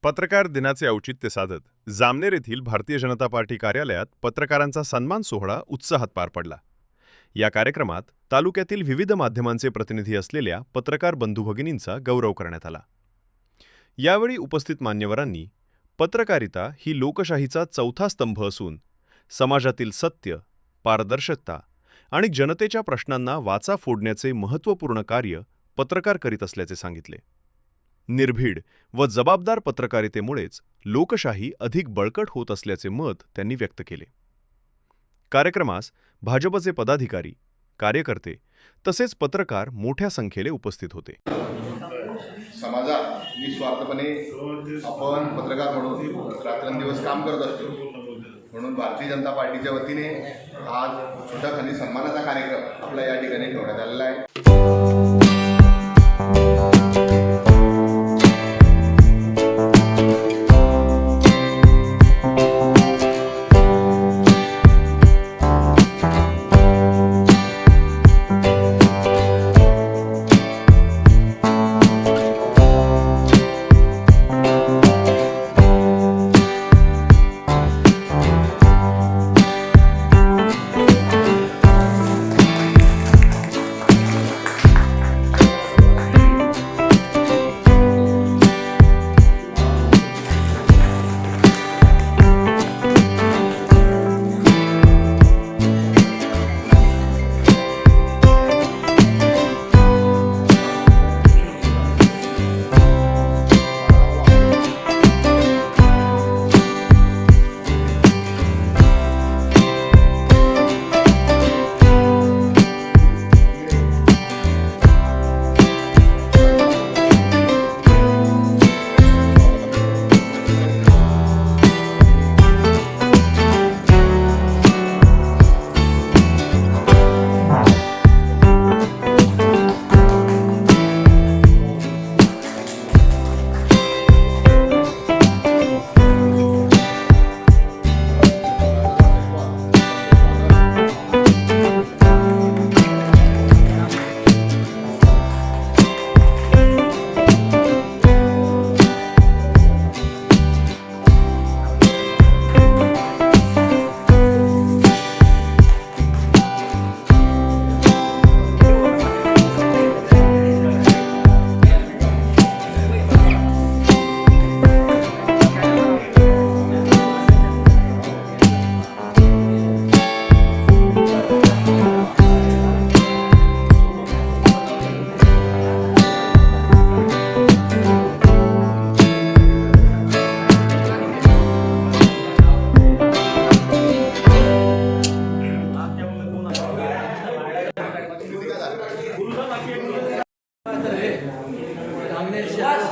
पत्रकार दिनाचे औचित्य साधत जामनेर येथील भारतीय जनता पार्टी कार्यालयात पत्रकारांचा सन्मान सोहळा उत्साहात पार पडला। या कार्यक्रमात तालुक्यातील विविध माध्यमांचे प्रतिनिधी असलेल्या पत्रकार बंधू भगिनींचा गौरव करण्यात आला। यावेळी उपस्थित मान्यवरांनी पत्रकारिता ही लोकशाहीचा चौथा स्तंभ असून समाजातील सत्य, पारदर्शकता आणि जनतेच्या प्रश्नांना वाचा फोडण्याचे महत्त्वपूर्ण कार्य पत्रकार करीत असल्याचे सांगितले। निर्भीड व जबाबदार पत्रकारितेमुळेच लोकशाही अधिक बळकट होत असल्याचे मत त्यांनी व्यक्त केले। कार्यक्रमास भाजपचे पदाधिकारी, कार्यकर्ते तसेच पत्रकार मोठ्या संख्येने उपस्थित होते। समाजात निस्वार्थपणे आपण पत्रकार म्हणून रात्रंदिवस काम करत असतो, म्हणून भारतीय जनता पार्टीच्या वतीने आज छोटाखानी सन्मानाचा कार्यक्रम आपल्या या ठिकाणी ठेवण्यात आलेला आहे।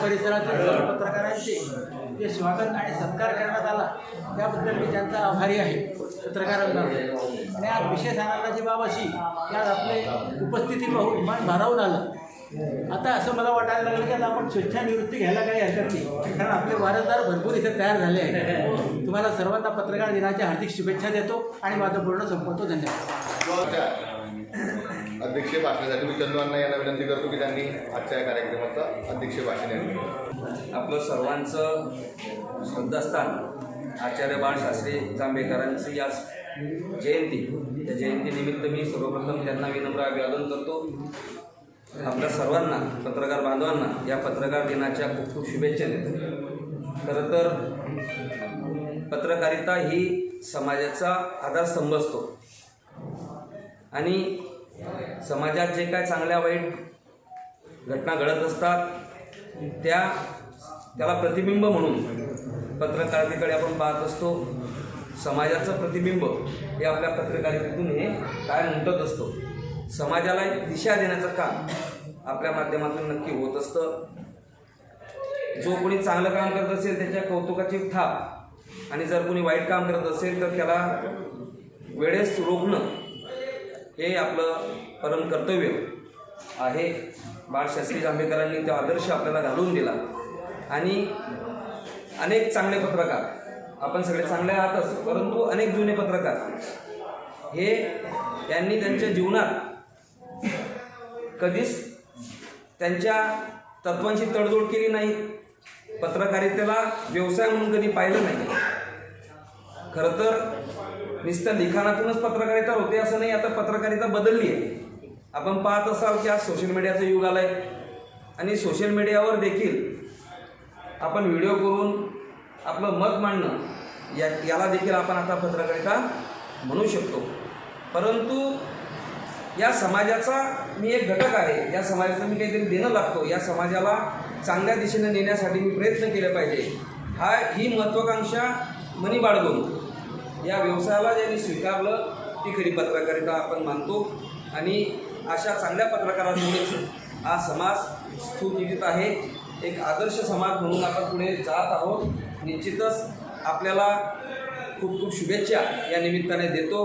परिसरातील सर्व पत्रकारांचे जे स्वागत आणि सत्कार करण्यात आला त्याबद्दल मी त्यांचा आभारी आहे पत्रकारांना। आणि आज विशेष आनंदाची बाब अशी की आज आपले उपस्थिती पाहून मन भारावून आलं। आता असं मला वाटायला लागलं की आता आपण स्वेच्छानिवृत्ती घ्यायला काही हरकत नाही, कारण आपले वारसदार भरपूर इथे तयार झाले आहेत। तुम्हाला सर्वांना पत्रकार दिनाच्या हार्दिक शुभेच्छा देतो आणि माझं बोलणं संपवतो। धन्यवाद। अध्यक्षीय भाषणासाठी मी चंदू यांना विनंती करतो की त्यांनी आजच्या या कार्यक्रमाचा अध्यक्षीय भाषण द्यावे। आपलं सर्वांचं श्रद्धास्थान आचार्य बाळशास्त्री जांभेकरांची आज जयंती, त्या जयंतीनिमित्त मी सर्वप्रथम त्यांना विनम्र अभिवादन करतो। आपल्या सर्वांना पत्रकार बांधवांना या पत्रकार दिनाच्या खूप खूप शुभेच्छा देतो। खरं तर पत्रकारिता ही समाजाचा आधारस्तंभ असतो आणि समाजात जे काय चांगल्या वाईट घटना घडत असतात त्याला प्रतिबिंब म्हणून पत्रकारितेकडे आपण पाहत असतो। समाजाचं प्रतिबिंब हे आपल्या पत्रकारितेतून हे काय उमटत असतो। समाजाला एक दिशा देण्याचं काम आपल्या माध्यमातून नक्की होत असतं। जो कोणी चांगलं काम करत असेल त्याच्या कौतुकाची थाप, आणि जर कोणी वाईट काम करत असेल तर त्याला वेळेस रोखणं हे आपलं परम कर्तव्य आहे। बाळशास्त्री जांभेकरांनी तो आदर्श आपल्याला घालून दिला आणि अनेक चांगले पत्रकार, आपण सगळे चांगले आहातच, परंतु अनेक जुने पत्रकार हे यांनी त्यांच्या जीवनात कधीच त्यांच्या तत्वांची तडजोड केली नाही, पत्रकारितेला व्यवसाय म्हणून कधी पाहिलं नाही. खरं तर नुसतं लिखाणातूनच पत्रकारिता होते असं नाही. आता पत्रकारिता बदलली आहे. आपण पाहत असाल की आज सोशल मीडियाचं युग आलं आहे आणि सोशल मीडियावर देखील आपण व्हिडिओ करून आपलं मत मांडणं याला देखील आपण आता पत्रकारिता म्हणू शकतो. परंतु या समाजाचा मी एक घटक आहे. या समाजाचं मी काहीतरी देणं लागतो. या समाजाला चांगल्या दिशेने नेण्यासाठी मी प्रयत्न केले पाहिजे. ही महत्त्वाकांक्षा मनी बाळगून या व्यवसायाला ज्यांनी स्वीकारलं ती खरी पत्रकारिता आपण मानतो. आणि अशा चांगल्या पत्रकारांमुळेच हा समाज सुस्थितीत आहे. एक आदर्श समाज म्हणून आपण पुढे जात आहोत. निश्चितच आपल्याला खूप खूप शुभेच्छा या निमित्ताने देतो.